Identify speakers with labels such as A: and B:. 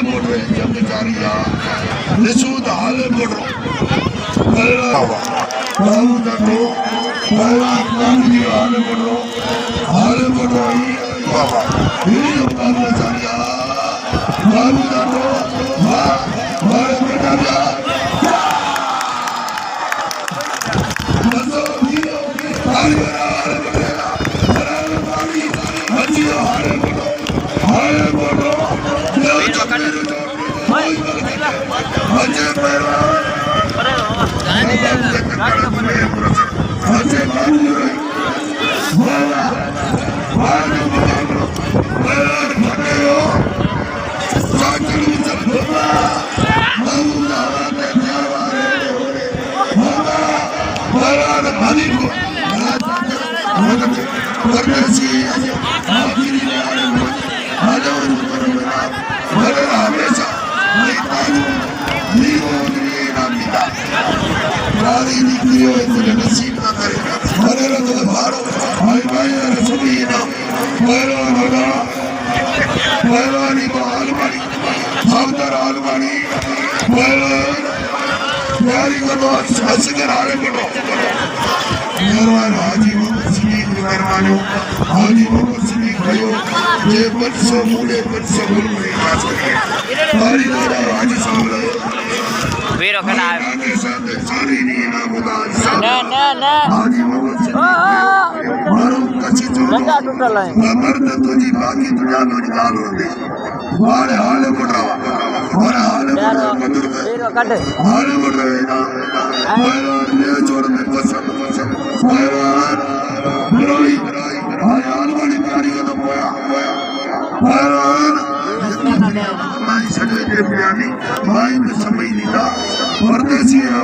A: बोल रहे जमचारिया निशुद्ध हाले बोल रहा बाबू तको बाबा कांगी हाले बोल रहा बाबा ये जमचारिया बाबू तको बाबा बेटा बसो वीरो हाले तुझी बाकी दुनिया में निकाल होंगे हाले हाले बढ़ रहा और हाले बढ़ रहे ना ये जोड़ में पसंद बुराई हाल वाली प्यारी का तो पोया भाई सगे के प्यारी भाई में समझ नहीं था परदेसी है